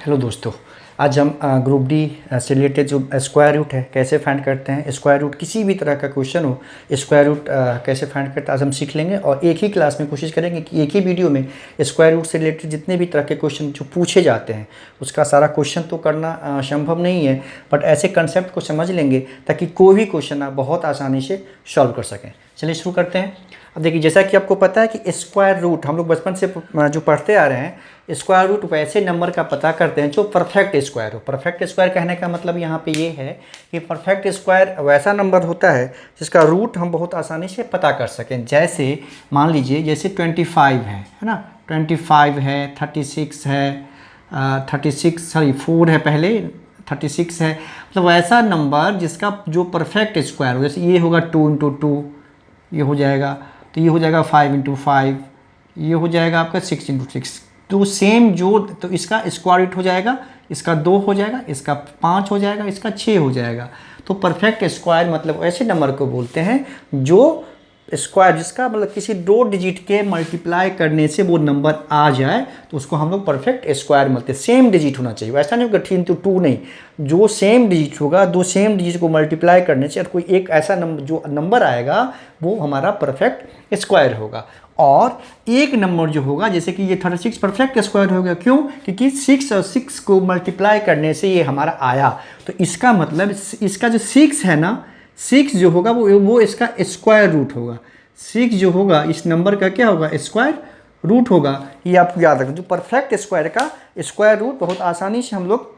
Hello दोस्तों, आज हम ग्रुप डी से रिलेटेड जो स्क्वायर रूट है कैसे फाइंड करते हैं। स्क्वायर रूट किसी भी तरह का क्वेश्चन हो, स्क्वायर रूट कैसे फाइंड करते हैं आज हम सीख लेंगे। और एक ही क्लास में कोशिश करेंगे कि एक ही वीडियो में स्क्वायर रूट से रिलेटेड जितने भी तरह के क्वेश्चन जो पूछे जाते हैं उसका सारा क्वेश्चन तो करना संभव नहीं है, बट ऐसे कंसेप्ट को समझ लेंगे ताकि कोई भी क्वेश्चन आप बहुत आसानी से सॉल्व कर सकें। चलिए शुरू करते हैं। अब देखिए, जैसा कि आपको पता है कि स्क्वायर रूट हम लोग बचपन से जो पढ़ते आ रहे हैं, स्क्वायर रूट वैसे नंबर का पता करते हैं जो परफेक्ट स्क्वायर हो। परफेक्ट स्क्वायर कहने का मतलब यहाँ पे ये है कि परफेक्ट स्क्वायर वैसा नंबर होता है जिसका रूट हम बहुत आसानी से पता कर सकें। जैसे मान लीजिए, जैसे 25 है ना, 25 है, 36 है, 4 है, पहले 36 है। मतलब वैसा नंबर जिसका जो परफेक्ट स्क्वायर हो। जैसे ये होगा 2 इंटू 2, ये हो जाएगा, तो ये हो जाएगा 5 इंटू 5, ये हो जाएगा आपका 6 इंटू 6। तो सेम जो, तो इसका स्क्वायर रूट हो जाएगा, इसका 2 हो जाएगा, इसका 5 हो जाएगा, इसका 6 हो जाएगा। तो परफेक्ट स्क्वायर मतलब ऐसे नंबर को बोलते हैं जो स्क्वायर जिसका मतलब किसी 2 डिजिट के मल्टीप्लाई करने से वो नंबर आ जाए तो उसको हम लोग परफेक्ट स्क्वायर बोलते हैं। सेम डिजिट होना चाहिए, ऐसा नहीं होगा 3 इंटू 2 नहीं, जो सेम डिजिट होगा, 2 सेम डिजिट को मल्टीप्लाई करने से कोई एक ऐसा नंबर जो नंबर आएगा वो हमारा परफेक्ट स्क्वायर होगा। और एक नंबर जो होगा, जैसे कि ये 36 परफेक्ट स्क्वायर होगा। क्यों? क्योंकि 6 और 6 को मल्टीप्लाई करने से ये हमारा आया। तो इसका मतलब इसका जो 6 है ना, 6 जो होगा वो इसका स्क्वायर रूट होगा। 6 जो होगा इस नंबर का क्या होगा? स्क्वायर रूट होगा। ये आपको याद रखना। जो परफेक्ट स्क्वायर का स्क्वायर रूट बहुत आसानी से हम लोग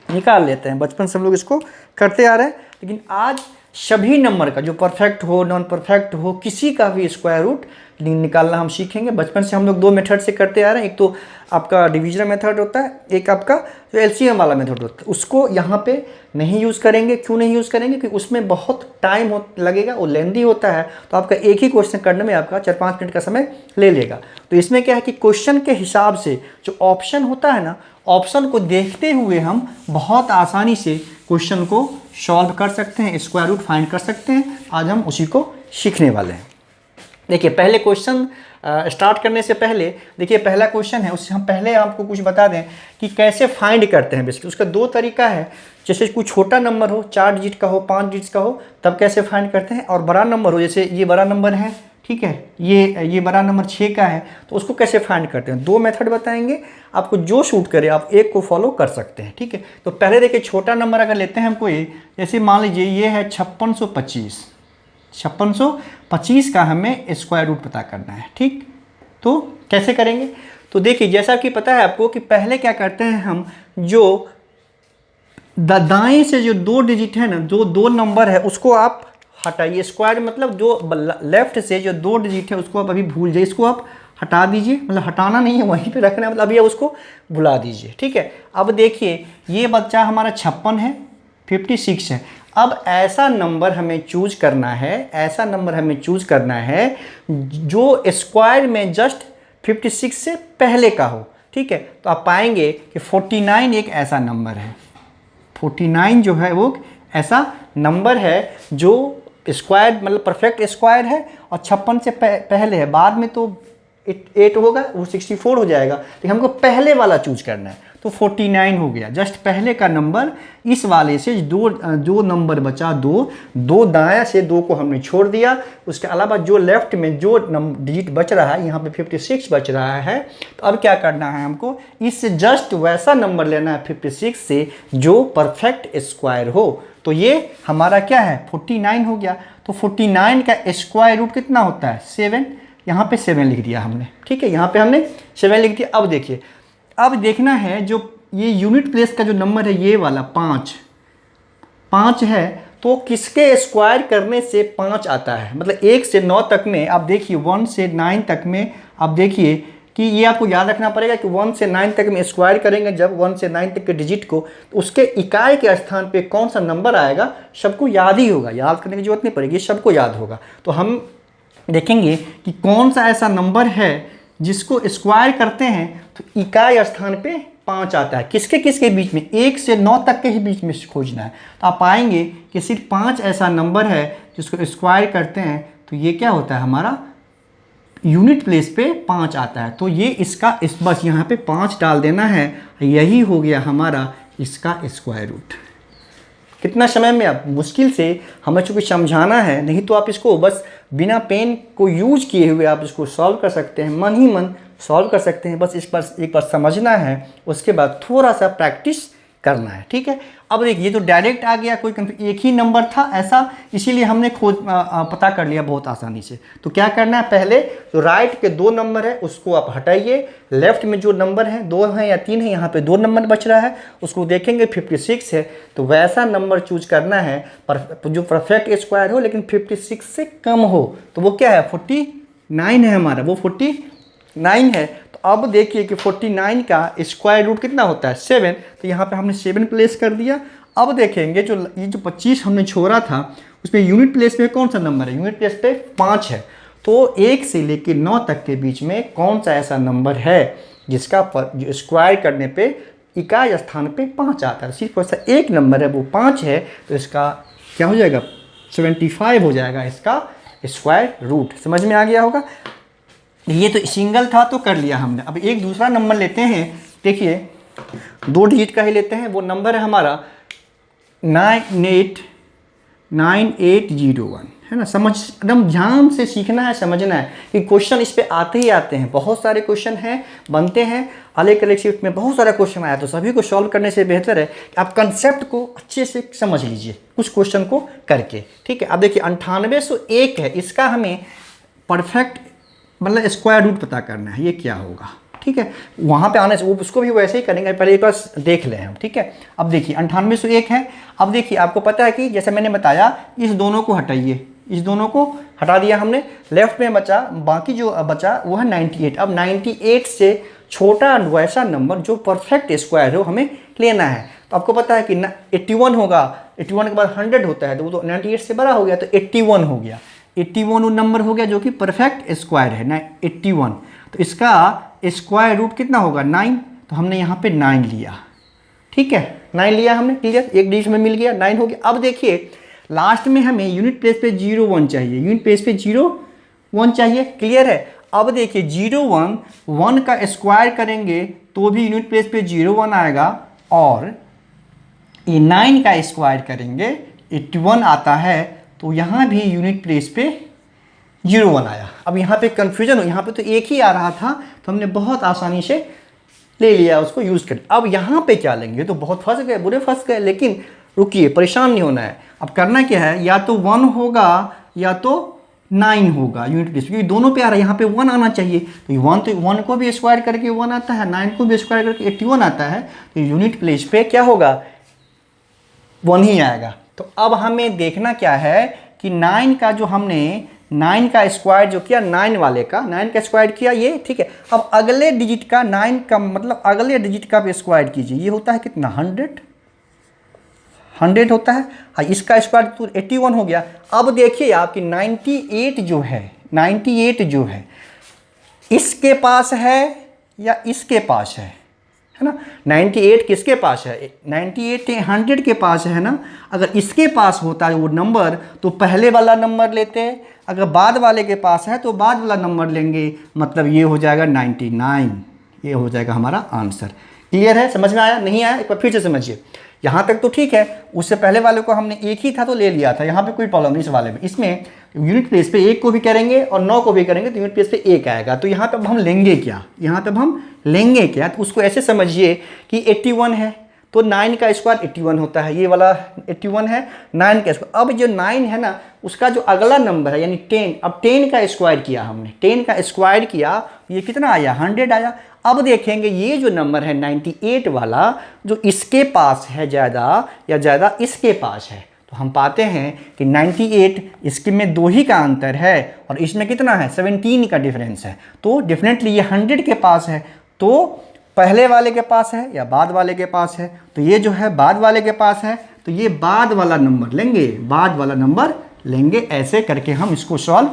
निकाल लेते हैं, बचपन से हम लोग इसको करते आ रहे हैं। लेकिन आज सभी नंबर का जो परफेक्ट हो, नॉन परफेक्ट हो, किसी का भी स्क्वायर रूट निकालना हम सीखेंगे। बचपन से हम लोग 2 मेथड से करते आ रहे हैं। एक तो आपका डिवीजन मेथड होता है, एक आपका जो एलसीएम वाला मेथड होता है। उसको यहाँ पे नहीं यूज़ करेंगे। क्यों नहीं यूज़ करेंगे? क्योंकि उसमें बहुत टाइम लगेगा, वो लेंदी होता है। तो आपका एक ही क्वेश्चन करने में आपका 4-5 मिनट का समय ले लेगा। तो इसमें क्या है कि क्वेश्चन के हिसाब से जो ऑप्शन होता है ना, ऑप्शन को देखते हुए हम बहुत आसानी से क्वेश्चन को सॉल्व कर सकते हैं, स्क्वायर रूट फाइंड कर सकते हैं। आज हम उसी को सीखने वाले हैं। देखिए, पहले क्वेश्चन स्टार्ट करने से पहले देखिए, पहला क्वेश्चन है, उससे हम पहले आपको कुछ बता दें कि कैसे फाइंड करते हैं। बेसिकली उसका 2 तरीका है। जैसे कोई छोटा नंबर हो, 4 डिजिट का हो, 5 डिजिट का हो, तब कैसे फाइंड करते हैं। और बड़ा नंबर हो, जैसे ये बड़ा नंबर है, ठीक है, ये बड़ा नंबर 6 का है, तो उसको कैसे फाइंड करते हैं। 2 मेथड बताएंगे, आपको जो सूट करे आप एक को फॉलो कर सकते हैं, ठीक है। तो पहले देखिए, छोटा नंबर अगर लेते हैं हमको, ये जैसे मान लीजिए ये है 5625। 5625 का हमें स्क्वायर रूट पता करना है, ठीक। तो कैसे करेंगे? तो देखिए, जैसा कि पता है आपको कि पहले क्या करते हैं हम, जो दाएं से जो 2 डिजिट है ना, जो 2 नंबर है उसको आप हटाइए। स्क्वायर मतलब जो लेफ्ट से जो 2 डिजिट है उसको आप अभी भूल जाइए, इसको आप हटा दीजिए। मतलब हटाना नहीं है, वहीं पे रखना है, मतलब अभी उसको भुला दीजिए, ठीक है। अब देखिए, ये बच्चा हमारा 56 है, 56 है। अब ऐसा नंबर हमें चूज करना है, ऐसा नंबर हमें चूज करना है जो स्क्वायर में जस्ट 56 से पहले का हो, ठीक है। तो आप पाएंगे कि 49 एक ऐसा नंबर है। 49 जो है वो ऐसा नंबर है जो स्क्वायर मतलब परफेक्ट स्क्वायर है और 56 से पहले है। बाद में तो 8 होगा, वो 64 हो जाएगा, लेकिन हमको पहले वाला चूज करना है। तो 49 हो गया, जस्ट पहले का नंबर। इस वाले से जो नंबर बचा, दो दाएं से 2 को हमने छोड़ दिया। उसके अलावा जो लेफ्ट में जो डिजिट बच रहा है, यहाँ पे 56 बच रहा है। तो अब क्या करना है हमको, इससे जस्ट वैसा नंबर लेना है 56 से जो परफेक्ट स्क्वायर हो। तो ये हमारा क्या है, 49 हो गया। तो 49 का स्क्वायर रूट कितना होता है? 7। यहाँ पे 7 लिख दिया हमने, ठीक है, यहाँ पे हमने 7 लिख दिया। अब देखिए, अब देखना है जो ये यूनिट प्लेस का जो नंबर है, ये वाला 5 है, तो किसके स्क्वायर करने से 5 आता है। मतलब 1 से 9 तक में आप देखिए, 1 से 9 तक में आप देखिए कि ये आपको याद रखना पड़ेगा कि 1 से 9 तक में स्क्वायर करेंगे जब 1 से 9 तक के डिजिट को, तो उसके इकाई के स्थान पे कौन सा नंबर आएगा सबको याद ही होगा, याद करने की जरूरत नहीं पड़ेगी, सबको याद होगा। तो हम देखेंगे कि कौन सा ऐसा नंबर है जिसको स्क्वायर करते हैं तो इकाई स्थान पे 5 आता है। किसके किसके बीच में? 1 से 9 तक के ही बीच में खोजना है। तो आप पाएंगे कि सिर्फ 5 ऐसा नंबर है जिसको स्क्वायर करते हैं तो ये क्या होता है हमारा यूनिट प्लेस पे 5 आता है, तो ये इसका इस बस यहाँ पे 5 डाल देना है, यही हो गया हमारा इसका स्क्वायर रूट। कितना समय में, अब मुश्किल से हमें चूँकि समझाना है, नहीं तो आप इसको बस बिना पेन को यूज किए हुए आप इसको सॉल्व कर सकते हैं, मन ही मन सॉल्व कर सकते हैं। बस इस पर एक बार समझना है, उसके बाद थोड़ा सा प्रैक्टिस करना है, ठीक है। अब देखिए ये तो डायरेक्ट आ गया, कोई एक ही नंबर था ऐसा, इसीलिए हमने खोज पता कर लिया बहुत आसानी से। तो क्या करना है, पहले जो राइट के 2 नंबर है उसको आप हटाइए, लेफ्ट में जो नंबर है 2 है या 3 है, यहाँ पे 2 नंबर बच रहा है, उसको देखेंगे 56 है, तो वैसा नंबर चूज करना है जो परफेक्ट स्क्वायर हो लेकिन 56 से कम हो। तो वो क्या है, 49 है हमारा, वो 49 है। तो अब देखिए कि 49 का स्क्वायर रूट कितना होता है, 7। तो यहाँ पे हमने 7 प्लेस कर दिया। अब देखेंगे जो ये जो 25 हमने छोड़ा था उसमें यूनिट प्लेस में कौन सा नंबर है, यूनिट प्लेस पे 5 है। तो 1 से लेकर 9 तक के बीच में कौन सा ऐसा नंबर है जिसका जो स्क्वायर करने पे इकाई स्थान पे 5 आता है। सिर्फ ऐसा एक नंबर है, वो 5 है, तो इसका क्या हो जाएगा, 75 हो जाएगा इसका स्क्वायर रूट। समझ में आ गया होगा। ये तो सिंगल था तो कर लिया हमने। अब एक दूसरा नंबर लेते हैं, देखिए 2 डिजिट का ही लेते हैं, वो नंबर है हमारा 9801 है ना। समझ एकदम ध्यान से सीखना है, समझना है कि क्वेश्चन इस पे आते ही आते हैं, बहुत सारे क्वेश्चन हैं बनते हैं, अलग अलग शिफ्ट में बहुत सारा क्वेश्चन आया, तो सभी को सॉल्व करने से बेहतर है कि आप कंसेप्ट को अच्छे से समझ लीजिए कुछ क्वेश्चन को करके, ठीक है। अब देखिए 9801 है, इसका हमें परफेक्ट मतलब स्क्वायर रूट पता करना है, ये क्या होगा, ठीक है। वहाँ पे आने से वो उसको भी वैसे ही करेंगे, पहले एक बार देख लें हम, ठीक है। अब देखिए 9801 है। अब देखिए आपको पता है कि जैसे मैंने बताया, इस दोनों को हटाइए, इस दोनों को हटा दिया हमने, लेफ्ट में बचा, बाकी जो बचा वो है 98। अब 98 से छोटा वैसा नंबर जो परफेक्ट स्क्वायर हो हमें लेना है। तो आपको पता है कि 81 होगा, 81 के बाद 100 होता है, तो वो तो 98 से बड़ा हो गया, तो 81 हो गया। 81 वो नंबर हो गया जो कि परफेक्ट स्क्वायर है ना, 81। तो इसका स्क्वायर रूट कितना होगा, 9। तो हमने यहाँ पे 9 लिया, ठीक है, 9 लिया हमने, क्लियर, एक डिजिट में मिल गया, 9 हो गया। अब देखिए लास्ट में हमें यूनिट प्लेस पे 01 चाहिए, यूनिट प्लेस पे 01 चाहिए, क्लियर है। अब देखिए 01 का स्क्वायर करेंगे तो भी यूनिट प्लेस पे 01 आएगा, और ये 9 का स्क्वायर करेंगे 81 आता है, तो यहाँ भी यूनिट प्लेस पे 01 आया। अब यहाँ पे कन्फ्यूजन हो, यहाँ पे तो एक ही आ रहा था, तो हमने बहुत आसानी से ले लिया, उसको यूज़ कर। अब यहाँ पे क्या लेंगे, तो बहुत फंस गए, बुरे फंस गए, लेकिन रुकिए, परेशान नहीं होना है। अब करना क्या है, या तो 1 होगा या तो 9 होगा यूनिट प्लेस, क्योंकि दोनों पे आ रहा है, यहाँ पे 1 आना चाहिए। तो 1 को भी स्क्वायर करके 1 आता है, 9 को भी स्क्वायर करके 81 आता है, तो यूनिट प्लेस पे क्या होगा, 1 ही आएगा। तो अब हमें देखना क्या है कि 9 का जो हमने 9 का स्क्वायर जो किया, 9 वाले का 9 का स्क्वायर किया ये, ठीक है। अब अगले डिजिट का 9 का मतलब अगले डिजिट का भी स्क्वायर कीजिए, ये होता है कितना, 100 होता है। हाँ, इसका स्क्वायर तो 81 हो गया। अब देखिए आपकी 98 जो है, 98 जो है इसके पास है या इसके पास है ना। 98 किसके पास है, 98 100 के पास है ना। अगर इसके पास होता है वो नंबर तो पहले वाला नंबर लेते, अगर बाद वाले के पास है तो बाद वाला नंबर लेंगे, मतलब ये हो जाएगा 99, ये हो जाएगा हमारा आंसर। क्लियर है, समझ में आया, नहीं आया एक बार फिर से समझिए। यहाँ तक तो ठीक है, उससे पहले वाले को हमने एक ही था तो ले लिया था, यहाँ पे कोई प्रॉब्लम नहीं इस वाले में। इसमें यूनिट प्लेस पे 1 को भी करेंगे और 9 को भी करेंगे तो यूनिट प्लेस पे 1 आएगा। तो यहाँ पे अब हम लेंगे क्या, यहाँ पे अब हम लेंगे क्या, तो उसको ऐसे समझिए कि 81 है तो 9 का स्क्वायर 81 होता है, ये वाला 81 है, 9 का स्क्वायर। अब जो 9 है ना उसका जो अगला नंबर है यानी 10, अब 10 का स्क्वायर किया हमने, 10 का स्क्वायर किया, ये कितना आया, 100 आया। अब देखेंगे ये जो नंबर है 98 वाला, जो इसके पास है ज़्यादा या ज़्यादा इसके पास है, तो हम पाते हैं कि 98 इसके में 2 ही का अंतर है और इसमें कितना है, 17 का डिफरेंस है। तो डेफिनेटली ये 100 के पास है, तो पहले वाले के पास है या बाद वाले के पास है, तो ये जो है बाद वाले के पास है, तो ये बाद वाला नंबर लेंगे, बाद वाला नंबर लेंगे। ऐसे करके हम इसको सॉल्व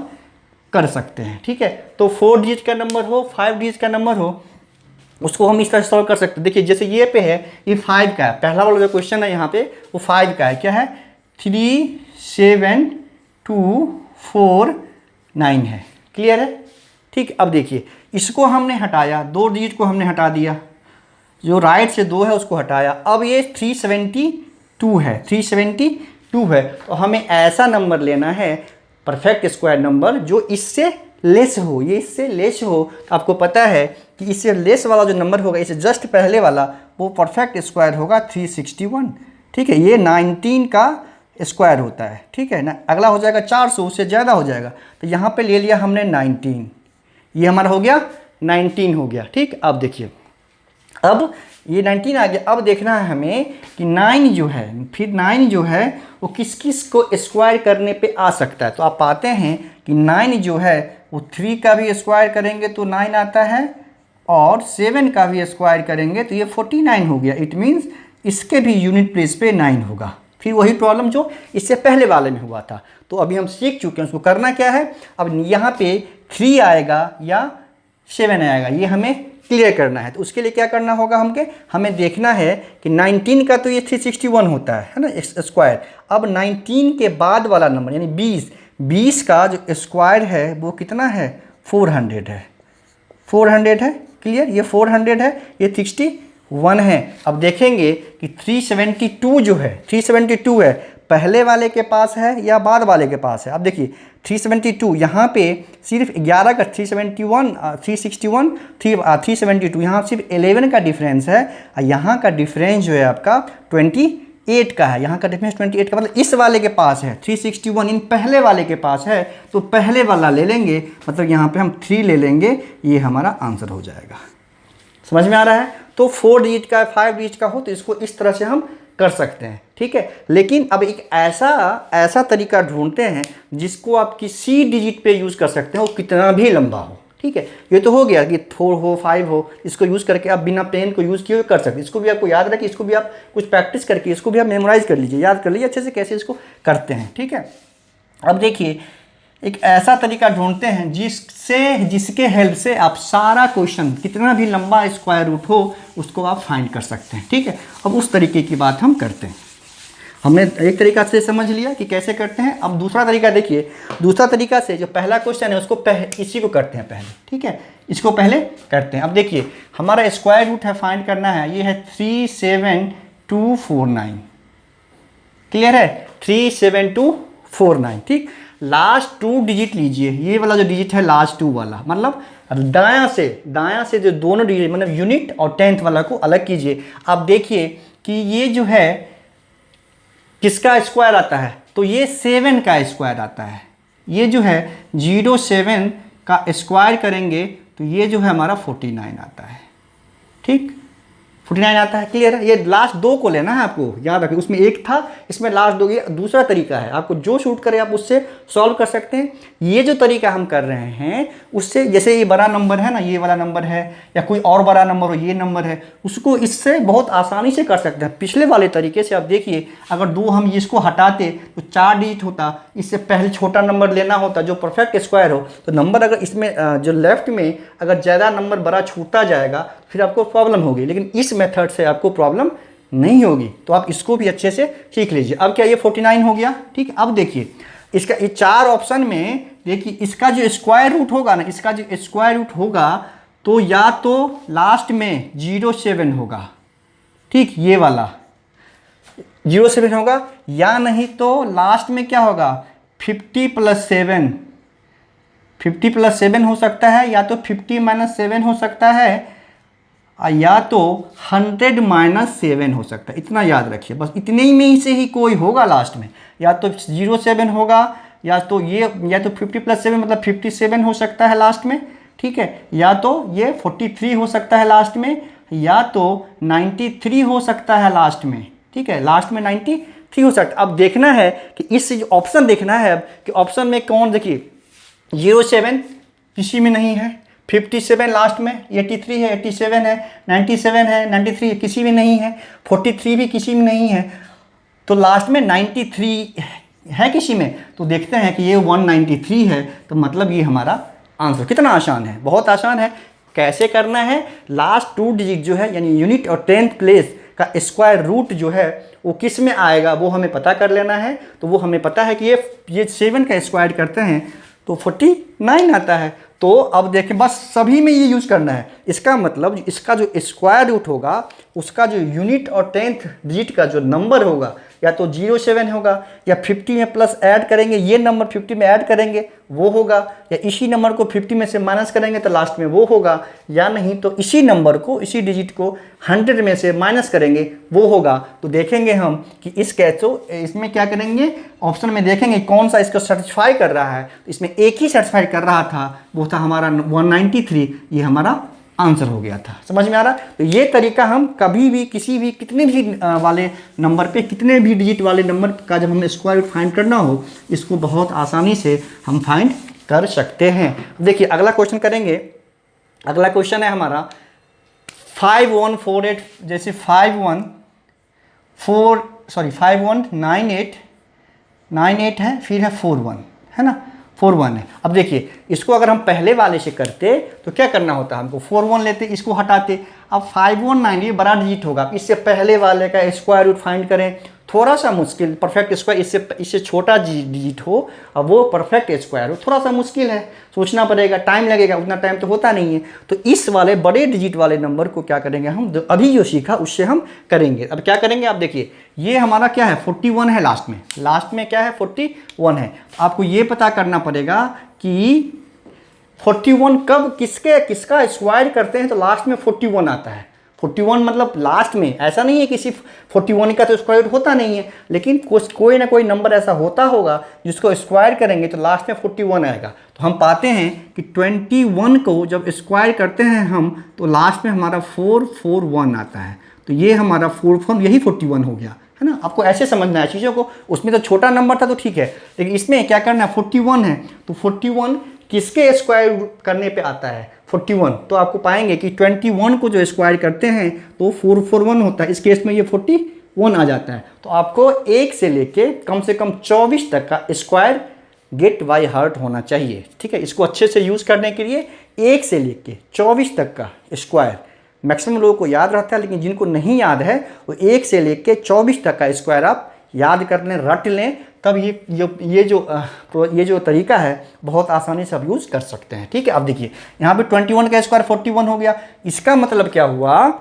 कर सकते हैं, ठीक है। तो 4 डिजिट का नंबर हो, 5 डिजिट का नंबर हो, उसको हम इस तरह सॉल्व कर सकते हैं। देखिए जैसे ये पे है, ये 5 का है, पहला वाला जो क्वेश्चन है यहाँ पे वो 5 का है, क्या है, 3 7 2 4 9 है, क्लियर है, ठीक, अब देखिए इसको हमने हटाया, 2 डिजिट को हमने हटा दिया, जो राइट से 2 है उसको हटाया, अब ये 372 है, 372 है। तो हमें ऐसा नंबर लेना है परफेक्ट स्क्वायर नंबर जो इससे लेस हो, ये इससे लेस हो। तो आपको पता है कि इससे लेस वाला जो नंबर होगा, इससे जस्ट पहले वाला, वो परफेक्ट स्क्वायर होगा 361। ठीक है, ये 19 का स्क्वायर होता है। ठीक है ना, अगला हो जाएगा 400, उससे ज़्यादा हो जाएगा। तो यहाँ पे ले लिया हमने 19, ये हमारा हो गया 19 हो गया। ठीक, अब देखिए अब ये 19 आ गया। अब देखना है हमें कि 9 जो है, फिर 9 जो है वो किस किस को स्क्वायर करने पे आ सकता है। तो आप पाते हैं कि 9 जो है वो 3 का भी स्क्वायर करेंगे तो 9 आता है, और 7 का भी स्क्वायर करेंगे तो ये 49 हो गया। इट मीन्स इसके भी यूनिट प्लेस पे 9 होगा। फिर वही प्रॉब्लम जो इससे पहले वाले में हुआ था। तो अभी हम सीख चुके हैं, उसको करना क्या है, अब यहाँ पे 3 आएगा या 7 आएगा, ये हमें क्लियर करना है। तो उसके लिए क्या करना होगा, हमें देखना है कि 19 का तो ये 361 होता है ना स्क्वायर। अब 19 के बाद वाला नंबर यानी 20 का जो स्क्वायर है वो कितना है, 400 है, 400 है। क्लियर, ये 400 है, ये 61 है। अब देखेंगे कि 372 जो है, 372 है, पहले वाले के पास है या बाद वाले के पास है। अब देखिए 372 यहाँ पे सिर्फ 11 का 371 372, यहाँ सिर्फ 11 का डिफरेंस है, और यहाँ का डिफरेंस जो है आपका 28 का है। यहाँ का डिफरेंस 28 का, मतलब इस वाले के पास है 361, इन पहले वाले के पास है, तो पहले वाला ले लेंगे, मतलब यहाँ पे हम 3 ले लेंगे, ये हमारा आंसर हो जाएगा। समझ में आ रहा है। तो 4 डिजिट का 5 डिजिट का हो तो इसको इस तरह से हम कर सकते हैं। ठीक है, लेकिन अब एक ऐसा तरीका ढूंढते हैं जिसको आप किसी डिजिट पे यूज़ कर सकते हैं, वो कितना भी लंबा हो। ठीक है, ये तो हो गया कि 4 हो 5 हो, इसको यूज़ करके आप बिना पेन को यूज़ किए हुए कर सकते हैं। इसको भी आपको याद रखिए, इसको भी आप कुछ प्रैक्टिस करके इसको भी आप मेमोराइज कर लीजिए, याद कर लीजिए अच्छे से कैसे इसको करते हैं। ठीक है, अब देखिए एक ऐसा तरीका ढूंढते हैं जिसके हेल्प से आप सारा क्वेश्चन, कितना भी लंबा स्क्वायर रूट हो, उसको आप फाइंड कर सकते हैं। ठीक है, अब उस तरीके की बात हम करते हैं। हमने एक तरीका से समझ लिया कि कैसे करते हैं। अब दूसरा तरीका देखिए, दूसरा तरीका से जो पहला क्वेश्चन है उसको इसी को करते हैं पहले। ठीक है, इसको पहले करते हैं। अब देखिए हमारा स्क्वायर रूट है, फाइंड करना है, ये है 37249। क्लियर है, 37249। ठीक, लास्ट 2 डिजिट लीजिए, ये वाला जो डिजिट है लास्ट 2 वाला, मतलब दायां से जो दोनों डिजिट मतलब यूनिट और 10th वाला को अलग कीजिए। आप देखिए कि ये जो है किसका स्क्वायर आता है, तो ये 7 का स्क्वायर आता है। ये जो है 07 का स्क्वायर करेंगे तो ये जो है हमारा 49 आता है। ठीक, 49 आता है। क्लियर है, ये लास्ट 2 को लेना है आपको, याद रखिए, उसमें एक था, इसमें लास्ट 2। ये दूसरा तरीका है, आपको जो शूट करे आप उससे सॉल्व कर सकते हैं। ये जो तरीका हम कर रहे हैं उससे, जैसे ये बड़ा नंबर है ना, ये वाला नंबर है, या कोई और बड़ा नंबर हो, ये नंबर है, उसको इससे बहुत आसानी से कर सकते हैं। पिछले वाले तरीके से आप देखिए, अगर 2 हम इसको हटाते तो 4 डिजिट होता, इससे पहले छोटा नंबर लेना होता जो परफेक्ट स्क्वायर हो। तो नंबर अगर इसमें जो लेफ्ट में अगर ज़्यादा नंबर बड़ा छूटता जाएगा फिर आपको प्रॉब्लम होगी, लेकिन इस मेथड से आपको प्रॉब्लम नहीं होगी। तो आप इसको भी अच्छे से सीख लीजिए। अब क्या ये 49 हो गया। ठीक, अब देखिए इसका ये 4 ऑप्शन में देखिए, इसका जो स्क्वायर रूट होगा ना, इसका जो स्क्वायर रूट होगा तो या तो लास्ट में 07 होगा, ठीक, ये वाला 07 होगा, या नहीं तो लास्ट में क्या होगा 50 + 7, 50 + 7 हो सकता है, या तो 50 - 7 हो सकता है, या तो 100 - 7 हो सकता है। इतना याद रखिए, बस इतने ही में ही से ही कोई होगा लास्ट में, या तो 07 होगा, या तो ये, या तो 50 + 7 मतलब 57 हो सकता है लास्ट में। ठीक है, या तो ये 43 हो सकता है लास्ट में, या तो 93 हो सकता है लास्ट में। ठीक है, लास्ट में 93 हो सकता है। अब देखना है कि इस ऑप्शन देखना है अब कि ऑप्शन में कौन, देखिए 07 किसी में नहीं है, 57 लास्ट में, 83 है, 87 है, 97 है, 93 किसी में नहीं है, 43 भी किसी में नहीं है, तो लास्ट में 93 है किसी में। तो देखते हैं कि ये 193 है, तो मतलब ये हमारा आंसर। कितना आसान है, बहुत आसान है। कैसे करना है, लास्ट 2 डिजिट जो है यानी यूनिट और 10th प्लेस का स्क्वायर रूट जो है वो किस में आएगा वो हमें पता कर लेना है। तो वो हमें पता है कि ये 7 का स्क्वायर करते हैं तो 49 आता है। तो अब देखें, बस सभी में ये यूज़ करना है। इसका मतलब इसका जो स्क्वायर रूट होगा उसका जो यूनिट और 10th डिजिट का जो नंबर होगा या तो 07 होगा या 50 में प्लस ऐड करेंगे, ये नंबर 50 में ऐड करेंगे वो होगा, या इसी नंबर को 50 में से माइनस करेंगे तो लास्ट में वो होगा, या नहीं तो इसी नंबर को, इसी डिजिट को 100 में से माइनस करेंगे वो होगा। तो देखेंगे हम कि इस कैसो इसमें क्या करेंगे, ऑप्शन में देखेंगे कौन सा इसको सेटिस्फाई कर रहा है। तो इसमें एक ही सेटिस्फाई कर रहा था, वो था हमारा 193, ये हमारा आंसर हो गया था। समझ में आ रहा? तो ये तरीका हम कभी भी किसी भी कितने भी वाले नंबर पे, कितने भी डिजिट वाले नंबर का जब हमें स्क्वायर रूट फाइंड करना हो, इसको बहुत आसानी से हम फाइंड कर सकते हैं। देखिए अगला क्वेश्चन करेंगे। अगला क्वेश्चन है हमारा 5148, जैसे 5198 है, फिर है 41 है ना, 41 है। अब देखिए इसको अगर हम पहले वाले से करते तो क्या करना होता, हमको 41 लेते, इसको हटाते। अब 519 ये बड़ा डिजिट होगा, इससे पहले वाले का स्क्वायर रूट फाइंड करें, थोड़ा सा मुश्किल। परफेक्ट स्क्वायर इससे छोटा डिजिट हो और वो परफेक्ट स्क्वायर हो, थोड़ा सा मुश्किल है, सोचना पड़ेगा, टाइम लगेगा, उतना टाइम तो होता नहीं है। तो इस वाले बड़े डिजिट वाले नंबर को क्या करेंगे हम, अभी जो सीखा उससे हम करेंगे। अब क्या करेंगे, आप देखिए ये हमारा क्या है 41 है, लास्ट में क्या है 41 है। आपको ये पता करना पड़ेगा कि 41 कब किसका स्क्वायर करते हैं तो लास्ट में 41 आता है। 41 मतलब लास्ट में, ऐसा नहीं है कि सिर्फ 41 का तो स्क्वायर होता नहीं है, लेकिन कोई ना कोई नंबर ऐसा होता होगा जिसको स्क्वायर करेंगे तो लास्ट में 41 आएगा। तो हम पाते हैं कि 21 को जब स्क्वायर करते हैं हम तो लास्ट में हमारा 441 आता है। तो ये हमारा 4 यही 41 हो गया, है ना। आपको ऐसे समझना है चीज़ों को। उसमें तो छोटा नंबर था तो ठीक है, लेकिन इसमें क्या करना है, 41 है तो 41 किसके स्क्वायर करने पे आता है 41। तो आपको पाएंगे कि 21 को जो स्क्वायर करते हैं तो 441 होता है, इस केस में ये 41 आ जाता है। तो आपको 1 से लेके कम से कम 24 तक का स्क्वायर गेट बाय हार्ट होना चाहिए। ठीक है, इसको अच्छे से यूज़ करने के लिए 1 से लेके 24 तक का स्क्वायर मैक्सिमम लोगों को याद रहता है, लेकिन जिनको नहीं याद है वो 1 से लेके 24 तक का स्क्वायर आप याद कर लें, रट लें, तब ये जो तरीका है बहुत आसानी से आप यूज़ कर सकते हैं। ठीक है, अब देखिए यहाँ पे 21 का स्क्वायर 41 हो गया। इसका मतलब क्या हुआ,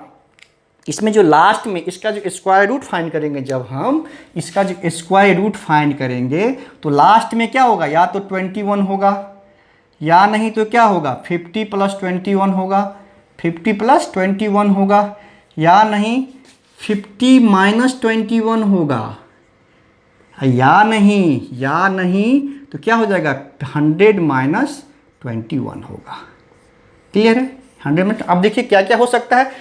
इसमें जो लास्ट में इसका जो स्क्वायर रूट फाइंड करेंगे, जब हम इसका जो स्क्वायर रूट फाइंड करेंगे तो लास्ट में क्या होगा, या तो 21 होगा या नहीं तो क्या होगा 50 + 21 होगा, 50 + 21 होगा, या नहीं 50 - 21 होगा, या नहीं तो क्या हो जाएगा 100 - 21 होगा। क्लियर है, 100 में। अब देखिए क्या क्या हो सकता है,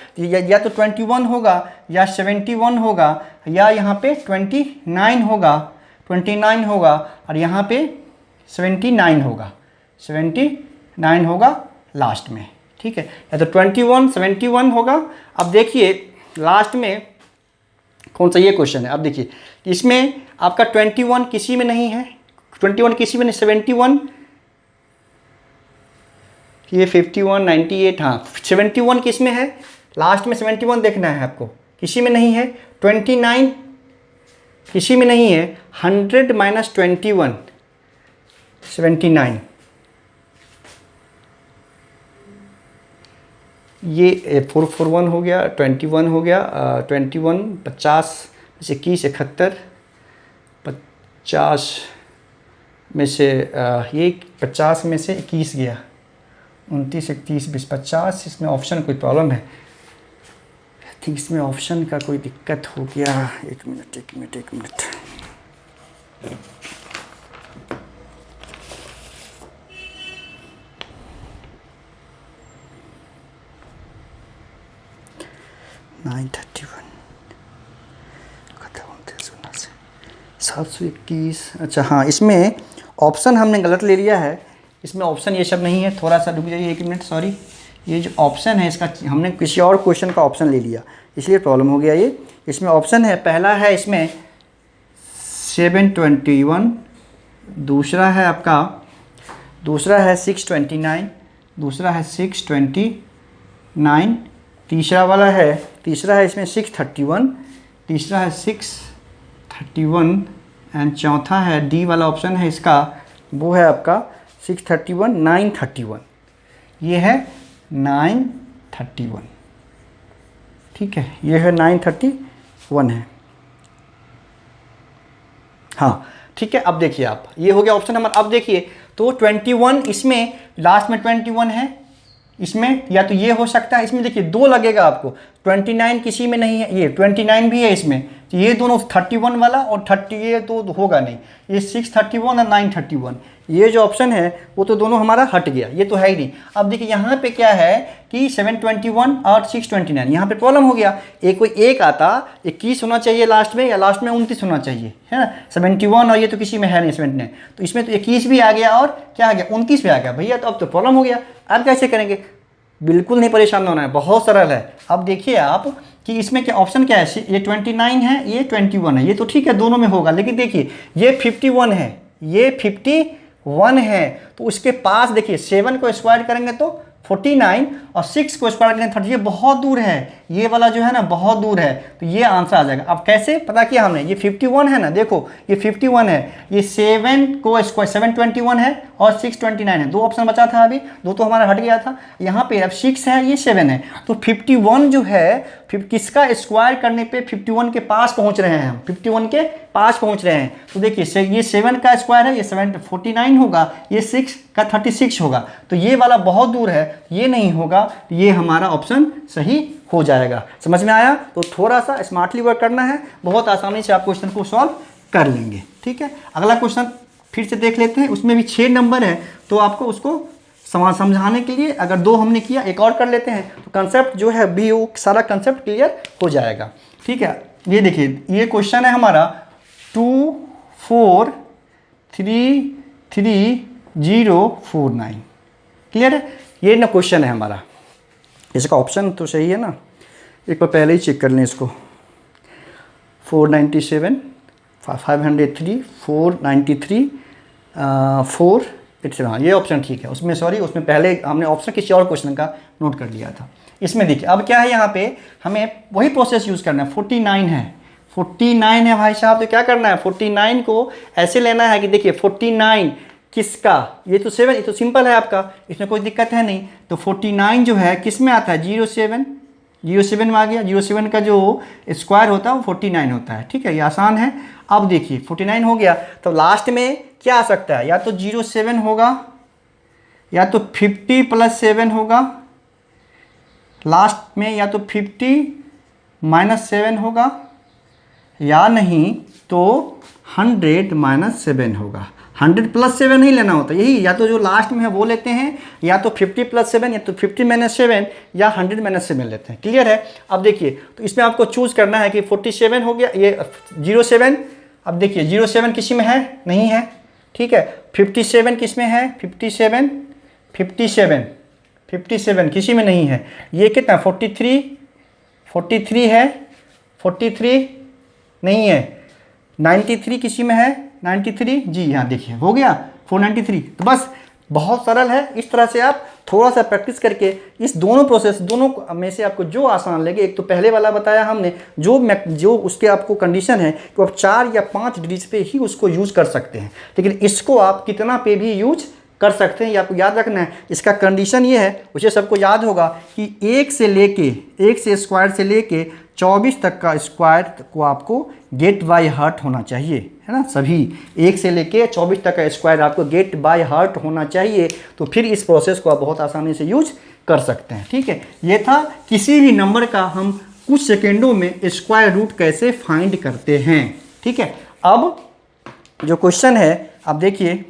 या तो 21 होगा या 71 होगा, या यहाँ पे 29 होगा और यहाँ पे 79 होगा लास्ट में। ठीक है, या तो 21 71 होगा। अब देखिए लास्ट में कौन सा ये क्वेश्चन है। अब देखिए इसमें आपका 21 किसी में नहीं है, 21 किसी में नहीं, 71 ये 51 98, हाँ 71 किस में है, लास्ट में 71 देखना है आपको, किसी में नहीं है। 29 किसी में नहीं है, 100 - 21 79, ये 441 हो गया, 21 हो गया, 21 50 में से 21 71, 50 में से ये 50 में से 21 गया, 29 31 20 50। इसमें ऑप्शन कोई प्रॉब्लम है, आई थिंक इसमें ऑप्शन का कोई दिक्कत हो गया। एक मिनट 931 721। अच्छा हाँ, इसमें ऑप्शन हमने गलत ले लिया है, इसमें ऑप्शन ये सब नहीं है। थोड़ा सा रुक जाइए, 1 मिनट, सॉरी। ये जो ऑप्शन है इसका हमने किसी और क्वेश्चन का ऑप्शन ले लिया, इसलिए प्रॉब्लम हो गया ये। इसमें ऑप्शन है, पहला है इसमें 721, दूसरा है 629, दूसरा है 629, तीसरा है इसमें 631, तीसरा है 631 एंड चौथा है डी वाला ऑप्शन है इसका, वो है आपका 631 931। ये है 931, ठीक है, ये है 931 है। हाँ ठीक है, अब देखिए आप, ये हो गया ऑप्शन नंबर। अब देखिए तो 21 इसमें लास्ट में 21 है, इसमें या तो ये हो सकता है, इसमें देखिए 2 लगेगा आपको, 29 किसी में नहीं है, ये 29 भी है इसमें, तो ये दोनों 31 वाला और 30 ये तो होगा नहीं, ये 631 और 931 ये जो ऑप्शन है वो तो दोनों हमारा हट गया, ये तो है ही नहीं। अब देखिए यहाँ पे क्या है कि 721 और 629 यहाँ पे प्रॉब्लम हो गया, एक कोई एक आता 21 होना चाहिए लास्ट में, या लास्ट में 29 होना चाहिए, है ना, 71 और ये तो किसी में है नहीं 79, तो इसमें तो 21 भी आ गया और क्या आ गया 29 भी आ गया भैया, तो अब तो प्रॉब्लम हो गया। अब कैसे करेंगे? बिल्कुल नहीं परेशान होना है, बहुत सरल है। अब देखिए आप कि इसमें क्या ऑप्शन क्या है, ये 29 है, ये 21 है, ये तो ठीक है दोनों में होगा, लेकिन देखिए ये 51 है, ये 51 है, तो उसके पास देखिए 7 को स्क्वायर करेंगे तो 49 और 6 को स्क्वायर करेंगे 30, ये बहुत दूर है, ये वाला जो है ना बहुत दूर है, तो ये आंसर आ जाएगा। अब कैसे पता किया हमने, ये 51 है ना, देखो ये 51 है, ये 7 को स्क्वायर 721 है और 629 है, 2 ऑप्शन बचा था अभी, 2 तो हमारा हट गया था, यहाँ पे अब 6 है, ये 7 है, तो 51 जो है किसका स्क्वायर करने पे 51 के पास पहुंच रहे हैं हम, 51 के पास पहुंच रहे हैं, तो देखिए ये 7 का स्क्वायर है, ये 7 49 होगा, ये 6 का 36 होगा, तो ये वाला बहुत दूर है, ये नहीं होगा, ये हमारा ऑप्शन सही हो जाएगा। समझ में आया? तो थोड़ा सा स्मार्टली वर्क करना है, बहुत आसानी से आप क्वेश्चन को सॉल्व कर लेंगे। ठीक है, अगला क्वेश्चन फिर से देख लेते हैं, उसमें भी 6 नंबर है, तो आपको उसको समझाने के लिए अगर 2 हमने किया, एक और कर लेते हैं, तो कंसेप्ट जो है भी वो सारा कंसेप्ट क्लियर हो जाएगा। ठीक है, ये देखिए ये क्वेश्चन है हमारा 243049, क्लियर है, ये ना क्वेश्चन है हमारा। इसका ऑप्शन तो सही है ना, एक बार पहले ही चेक कर लें इसको, 497 503 493 487, हाँ ये ऑप्शन ठीक है, उसमें सॉरी उसमें पहले हमने ऑप्शन किसी और क्वेश्चन का नोट कर लिया था। इसमें देखिए अब क्या है, यहाँ पे हमें वही प्रोसेस यूज़ करना है, 49 है, 49 है भाई साहब, तो क्या करना है 49 को ऐसे लेना है कि देखिए 49 किसका, ये तो 7, ये तो सिंपल है आपका, इसमें कोई दिक्कत है नहीं, तो 49 जो है किस में आता है 07 में आ गया, 07 का जो स्क्वायर होता है वो 49 होता है। ठीक है, ये आसान है। अब देखिए 49 हो गया, तो लास्ट में क्या आ सकता है, या तो 07 होगा, या तो 50 + 7 होगा, लास्ट में या तो 50 - 7 होगा, या नहीं तो 100 - 7 होगा। 100 + 7 नहीं लेना होता, यही या तो जो लास्ट में है वो लेते हैं, या तो 50 + 7 या तो 50 - 7 या 100 - 7 लेते हैं। क्लियर है? अब देखिए तो इसमें आपको चूज़ करना है कि 47 हो गया, ये 07, अब देखिए 07 किसी में है नहीं है, ठीक है, 57 किस में है 57 किसी में नहीं है, ये कितना 43 है, 43 नहीं है, 93 किसी में है 93, जी यहाँ देखिए हो गया 493। तो बस बहुत सरल है, इस तरह से आप थोड़ा सा प्रैक्टिस करके इस दोनों प्रोसेस दोनों में से आपको जो आसान लगे, एक तो पहले वाला बताया हमने, जो उसके आपको कंडीशन है कि आप 4 या 5 डिजिट पे ही उसको यूज़ कर सकते हैं, लेकिन इसको आप कितना पे भी यूज कर सकते हैं, ये आपको याद रखना है। इसका कंडीशन ये है, उसे सबको याद होगा कि 1 से स्क्वायर से लेके 24 तक का स्क्वायर को आपको गेट बाय हार्ट होना चाहिए, है ना, सभी 1 से लेके 24 तक का स्क्वायर आपको गेट बाय हार्ट होना चाहिए, तो फिर इस प्रोसेस को आप बहुत आसानी से यूज कर सकते हैं। ठीक है, ये था किसी भी नंबर का हम कुछ सेकेंडों में स्क्वायर रूट कैसे फाइंड करते हैं। ठीक है, अब जो क्वेश्चन है, अब देखिए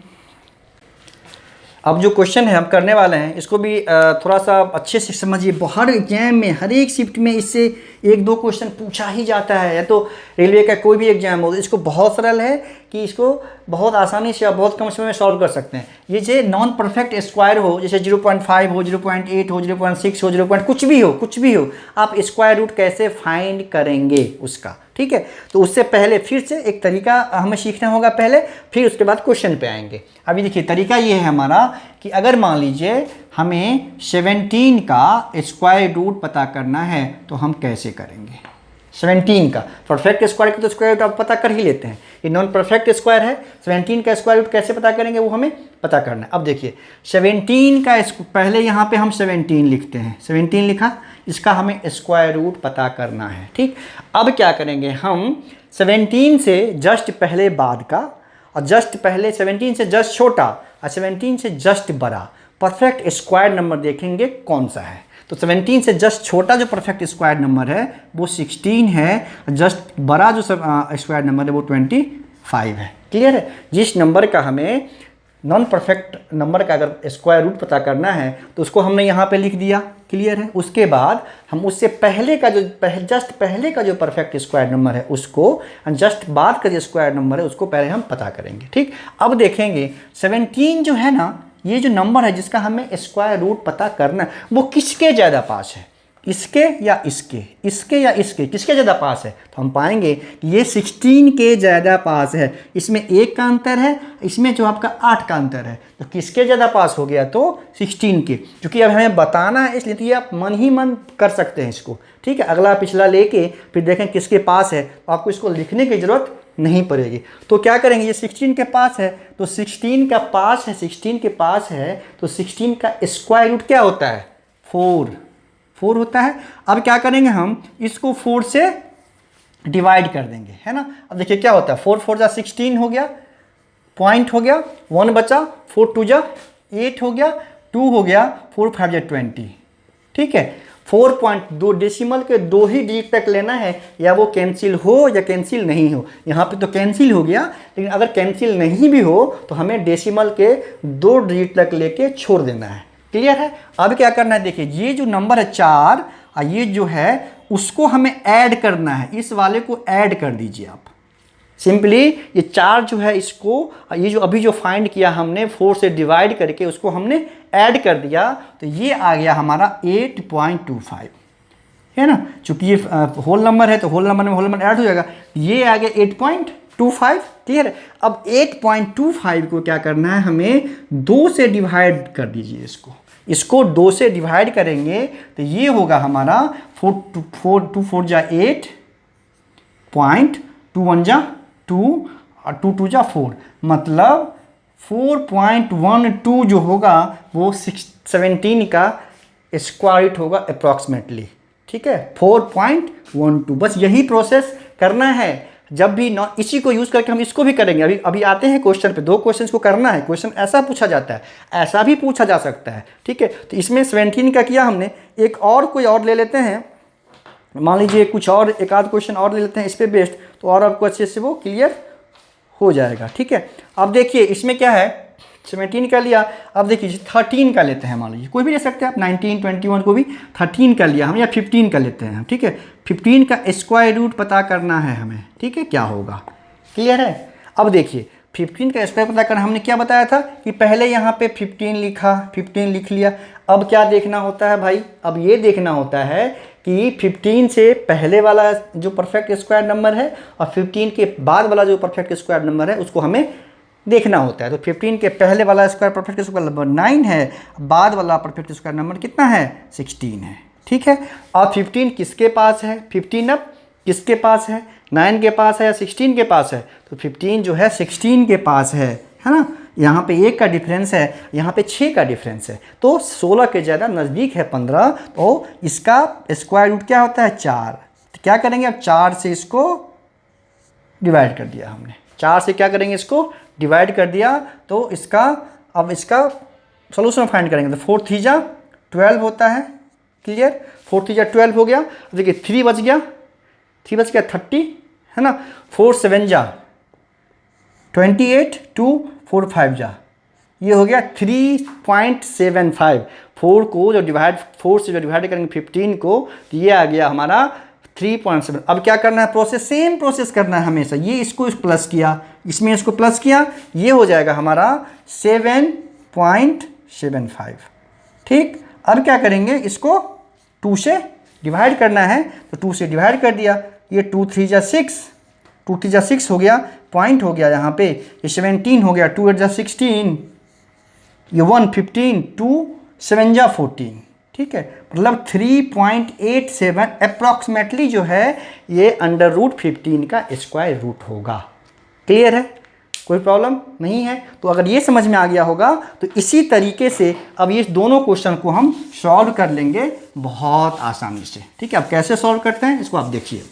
अब जो क्वेश्चन है हम करने वाले हैं, इसको भी थोड़ा सा अच्छे से समझिए। हर एग्जाम में, हर एक शिफ्ट में इससे 1-2 क्वेश्चन पूछा ही जाता है, या तो रेलवे का कोई भी एग्जाम हो, इसको बहुत सरल है कि इसको बहुत आसानी से आप बहुत कम समय में सॉल्व कर सकते हैं। ये जो नॉन परफेक्ट स्क्वायर हो, जैसे 0.5 हो, 0.8 हो, 0.6 हो, 0. कुछ भी हो, आप स्क्वायर रूट कैसे फाइंड करेंगे उसका। ठीक है, तो उससे पहले फिर से एक तरीका हमें सीखना होगा पहले, फिर उसके बाद क्वेश्चन पे आएंगे। अभी देखिए तरीका ये है हमारा कि अगर मान लीजिए हमें 17 का स्क्वायर रूट पता करना है, तो हम कैसे करेंगे 17 का परफेक्ट स्क्वायर का, तो स्क्वायर रूट आप पता कर ही लेते हैं। ये नॉन परफेक्ट स्क्वायर है। 17 का स्क्वायर रूट कैसे पता करेंगे वो हमें पता करना है। अब देखिए 17 का पहले यहाँ पे हम 17 लिखते हैं, 17 लिखा, इसका हमें स्क्वायर रूट पता करना है। ठीक, अब क्या करेंगे हम 17 से जस्ट पहले बाद का और जस्ट पहले 17 से जस्ट छोटा और 17 से जस्ट बड़ा परफेक्ट स्क्वायर नंबर देखेंगे कौन सा है। तो 17 से जस्ट छोटा जो परफेक्ट स्क्वायर नंबर है वो 16 है, जस्ट बड़ा जो स्क्वायर नंबर है वो 25 है। क्लियर है। जिस नंबर का हमें नॉन परफेक्ट नंबर का अगर स्क्वायर रूट पता करना है तो उसको हमने यहाँ पे लिख दिया। क्लियर है। उसके बाद हम उससे पहले का जो जस्ट पहले का जो परफेक्ट स्क्वायर नंबर है उसको, जस्ट बाद का जो स्क्वायर नंबर है उसको पहले हम पता करेंगे। ठीक, अब देखेंगे 17 जो है ना, ये जो नंबर है जिसका हमें स्क्वायर रूट पता करना है वो किसके ज़्यादा पास है, इसके या इसके, इसके या इसके, किसके ज़्यादा पास है। तो हम पाएंगे कि ये 16 के ज़्यादा पास है। इसमें 1 का अंतर है, इसमें जो आपका 8 का अंतर है, तो किसके ज़्यादा पास हो गया, तो 16 के। क्योंकि अब हमें बताना है इसलिए तो ये आप मन ही मन कर सकते हैं इसको। ठीक है, अगला पिछला लेके फिर देखें किसके पास है, तो आपको इसको लिखने की ज़रूरत नहीं पड़ेगी। तो क्या करेंगे, ये 16 के पास है तो 16 का पास है, 16 के पास है तो 16 का स्क्वायर रूट क्या होता है, 4 होता है। अब क्या करेंगे हम इसको 4 से डिवाइड कर देंगे, है ना। अब देखिए क्या होता है, 4 4 जा 16 हो गया, पॉइंट हो गया, 1 बचा, 4 2 जा 8 हो गया, 2 हो गया, 4 5 जा 20। ठीक है, 4.2 डेसिमल के 2 ही डिजिट तक लेना है, या वो कैंसिल हो या कैंसिल नहीं हो। यहाँ पे तो कैंसिल हो गया, लेकिन अगर कैंसिल नहीं भी हो तो हमें डेसिमल के 2 डिजिट तक लेके छोड़ देना है। क्लियर है। अब क्या करना है, देखिए ये जो नंबर है 4 और ये जो है उसको हमें ऐड करना है, इस वाले को ऐड कर दीजिए आप। सिंपली ये 4 जो है इसको, ये जो अभी जो फाइंड किया हमने 4 से डिवाइड करके उसको हमने ऐड कर दिया, तो ये आ गया हमारा 8.25, है ना। चूंकि ये होल नंबर है तो होल नंबर में होल नंबर ऐड हो जाएगा, ये आ गया 8.25। क्लियर है। अब 8.25 को क्या करना है, हमें 2 से डिवाइड कर दीजिए इसको 2 से डिवाइड करेंगे तो ये होगा हमारा 4 4 जा 8, 2 1 जा 2 और 2 2 जा 4, मतलब 4.12 जो होगा वो 17 का स्क्वायर रूट होगा अप्रॉक्सीमेटली। ठीक है, 4.12। बस यही प्रोसेस करना है। जब भी इसी को यूज़ करके हम इसको भी करेंगे। अभी आते हैं क्वेश्चन पे, 2 क्वेश्चन को करना है। क्वेश्चन ऐसा पूछा जाता है, ऐसा भी पूछा जा सकता है। ठीक है, तो इसमें 17 का किया हमने, एक और कोई और ले लेते हैं, मान लीजिए कुछ और एक आध क्वेश्चन और ले लेते हैं इस पर बेस्ड, तो और आपको अच्छे से वो क्लियर हो जाएगा। ठीक है, अब देखिए इसमें क्या है, 17 का लिया, अब देखिए 13 का लेते हैं, मान लीजिए कोई भी ले सकते हैं आप, 19 21 को भी 13 का लिया हम, या 15 का लेते हैं। ठीक है, 15 का स्क्वायर रूट पता करना है हमें। ठीक है, क्या होगा, क्लियर है। अब देखिए 15 का स्क्वायर पता करना, हमने क्या बताया था कि पहले यहाँ पे 15 लिखा, 15 लिख लिया। अब क्या देखना होता है भाई, अब ये देखना होता है कि 15 से पहले वाला जो परफेक्ट स्क्वायर नंबर है और 15 के बाद वाला जो परफेक्ट स्क्वायर नंबर है उसको हमें देखना होता है। तो 15 के पहले वाला स्क्वायर परफेक्ट स्क्वायर नंबर 9 है, बाद वाला परफेक्ट स्क्वायर नंबर कितना है, 16 है। ठीक है, और 15 किसके पास है, 15 अब किसके पास है, 9 के पास है या 16 के पास है, तो 15 जो है 16 के पास है ना। यहाँ पे 1 का डिफरेंस है, यहाँ पे 6 का डिफरेंस है, तो 16 के ज़्यादा नज़दीक है 15, तो इसका स्क्वायर रूट क्या होता है, 4। तो क्या करेंगे, अब 4 से इसको डिवाइड कर दिया हमने, 4 से क्या करेंगे, इसको डिवाइड कर दिया, तो इसका अब इसका सोल्यूशन फाइंड करेंगे। तो 4 3 जा 12 होता है। क्लियर, 4 3 जा 12 हो गया। देखिए 3 बच गया, 30, है ना। 4 7 जा 28, 2 4 5 जा, ये हो गया 3.75। 4 को जो डिवाइड 4 से जो डिवाइड करेंगे 15 को, तो ये आ गया हमारा 3.7। अब क्या करना है, प्रोसेस सेम प्रोसेस करना है हमेशा। ये इसको प्लस किया, इसमें इसको प्लस किया, ये हो जाएगा हमारा 7.75। ठीक, अब क्या करेंगे, इसको 2 से डिवाइड करना है, तो 2 से डिवाइड कर दिया, ये 2 3 जा 6, 2 3 जा 6 हो गया, पॉइंट हो गया यहाँ पे, ये 17 हो गया, 2 8 जा 16, ये 1 15, 2 7 जा 14। ठीक है, मतलब 3.87 अप्रॉक्सीमेटली जो है ये अंडर रूट 15 का स्क्वायर रूट होगा। क्लियर है, कोई प्रॉब्लम नहीं है। तो अगर ये समझ में आ गया होगा तो इसी तरीके से अब ये दोनों क्वेश्चन को हम सॉल्व कर लेंगे बहुत आसानी से। ठीक है, अब कैसे सॉल्व करते हैं इसको आप देखिए।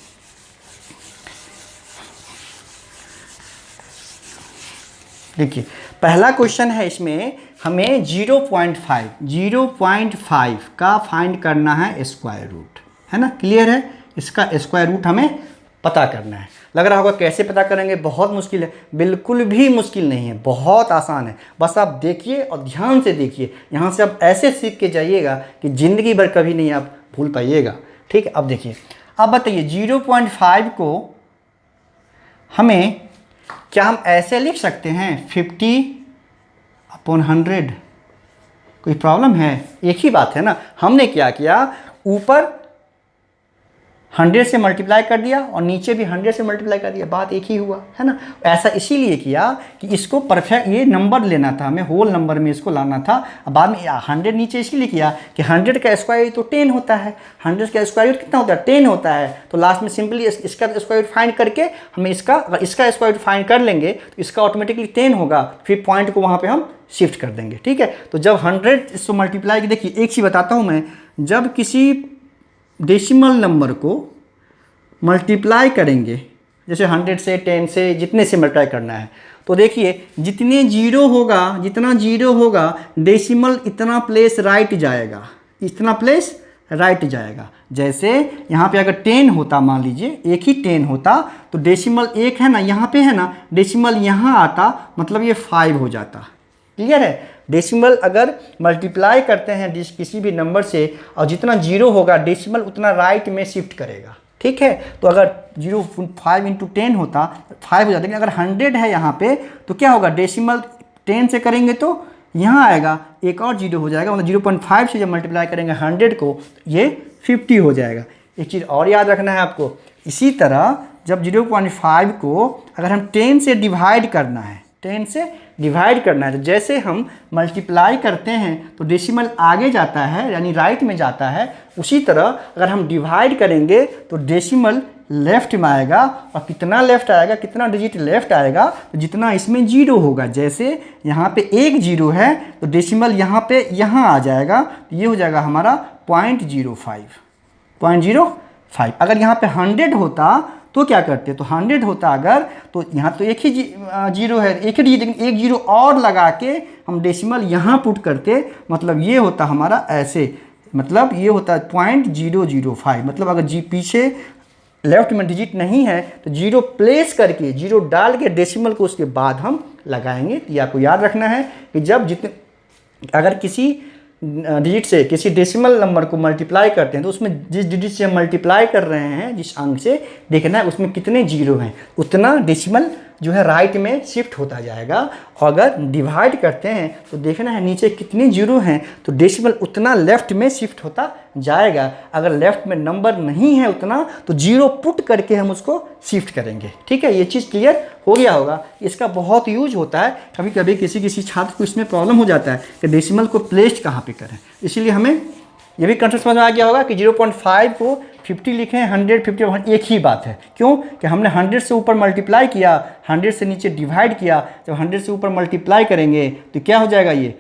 देखिए पहला क्वेश्चन है, इसमें हमें 0.5 का फाइंड करना है स्क्वायर रूट, है ना, क्लियर है। इसका स्क्वायर रूट हमें पता करना है। लग रहा होगा कैसे पता करेंगे, बहुत मुश्किल है। बिल्कुल भी मुश्किल नहीं है, बहुत आसान है। बस आप देखिए और ध्यान से देखिए, यहाँ से आप ऐसे सीख के जाइएगा कि ज़िंदगी भर कभी नहीं आप भूल पाइएगा। ठीक है, अब देखिए, अब बताइए 0.5 को हमें क्या हम ऐसे लिख सकते हैं 50/100? कोई प्रॉब्लम है? एक ही बात है ना। हमने क्या किया, ऊपर 100 से मल्टीप्लाई कर दिया और नीचे भी 100 से मल्टीप्लाई कर दिया, बात एक ही हुआ, है ना। ऐसा इसीलिए किया कि इसको परफेक्ट ये नंबर लेना था, हमें होल नंबर में इसको लाना था। अब बाद में 100 नीचे इसीलिए किया कि 100 का स्क्वायर तो 10 होता है, 100 का स्क्वायर कितना होता है, 10 होता है। तो लास्ट में सिंपली इसका स्क्वायर फाइंड करके हमें अगर इसका स्क्वायर फाइंड कर लेंगे तो इसका ऑटोमेटिकली 10 होगा, फिर पॉइंट को वहाँ पर हम शिफ्ट कर देंगे। ठीक है, तो जब 100 इसको मल्टीप्लाई, देखिए एक चीज़ बताता हूँ मैं, जब किसी डेसिमल नंबर को मल्टीप्लाई करेंगे, जैसे 100 से 10 से जितने से मल्टीप्लाई करना है, तो देखिए जितने जीरो होगा डेसिमल इतना प्लेस राइट जाएगा, इतना प्लेस राइट जाएगा। जैसे यहाँ पे अगर 10 होता, मान लीजिए एक ही 10 होता तो डेसिमल एक है ना, यहाँ पे है ना, डेसिमल यहाँ आता, मतलब ये 5 हो जाता। क्लियर है, डेसिमल अगर मल्टीप्लाई करते हैं किसी भी नंबर से और जितना जीरो होगा डेसिमल उतना राइट में शिफ्ट करेगा। ठीक है, तो अगर 0.5 × 10 होता 5 हो जाता, लेकिन अगर 100 है यहाँ पे तो क्या होगा, डेसिमल 10 से करेंगे तो यहाँ आएगा, एक और जीरो हो जाएगा, मतलब 0.5 से जब मल्टीप्लाई करेंगे 100 को तो ये 50 हो जाएगा। एक चीज़ और याद रखना है आपको, इसी तरह जब 0.5 को अगर हम 10 से डिवाइड करना है, 10 से डिवाइड करना है, तो जैसे हम मल्टीप्लाई करते हैं तो डेसिमल आगे जाता है यानी राइट में जाता है, उसी तरह अगर हम डिवाइड करेंगे तो डेसिमल लेफ्ट में आएगा। और कितना लेफ्ट आएगा, कितना डिजिट लेफ्ट आएगा, तो जितना इसमें जीरो होगा, जैसे यहाँ पे एक जीरो है तो डेसिमल यहाँ पे यहाँ आ जाएगा, तो ये हो जाएगा हमारा 0.05। अगर यहाँ पे 100 होता तो क्या करते, तो 100 होता अगर, तो यहाँ तो एक ही जीरो है, एक ही डिजिट, एक जीरो और लगा के हम डेसिमल यहाँ पुट करते, मतलब ये होता हमारा ऐसे, मतलब ये होता है 0.005। मतलब अगर पीछे लेफ्ट में डिजिट नहीं है तो जीरो प्लेस करके, जीरो डाल के डेसिमल को उसके बाद हम लगाएंगे। तो ये आपको याद रखना है कि जब अगर किसी डिजिट से किसी डेसिमल नंबर को मल्टीप्लाई करते हैं तो उसमें जिस डिजिट से हम मल्टीप्लाई कर रहे हैं, जिस अंक से, देखना है उसमें कितने जीरो हैं, उतना डेसिमल जो है राइट में शिफ्ट होता जाएगा। और अगर डिवाइड करते हैं तो देखना है नीचे कितने जीरो हैं, तो डेसिमल उतना लेफ्ट में शिफ्ट होता जाएगा। अगर लेफ्ट में नंबर नहीं है उतना तो जीरो पुट करके हम उसको शिफ्ट करेंगे। ठीक है, ये चीज़ क्लियर हो गया होगा। इसका बहुत यूज होता है, कभी कभी किसी छात्र को इसमें प्रॉब्लम हो जाता है कि डेसिमल को प्लेस्ड कहाँ पे करें। इसीलिए हमें ये भी कंसेप्ट समझ में आ गया होगा कि 0.5 को 50 लिखें, 100 50 एक ही बात है। क्यों कि हमने 100 से ऊपर मल्टीप्लाई किया, 100 से नीचे डिवाइड किया, जब 100 से ऊपर मल्टीप्लाई करेंगे तो क्या हो जाएगा, ये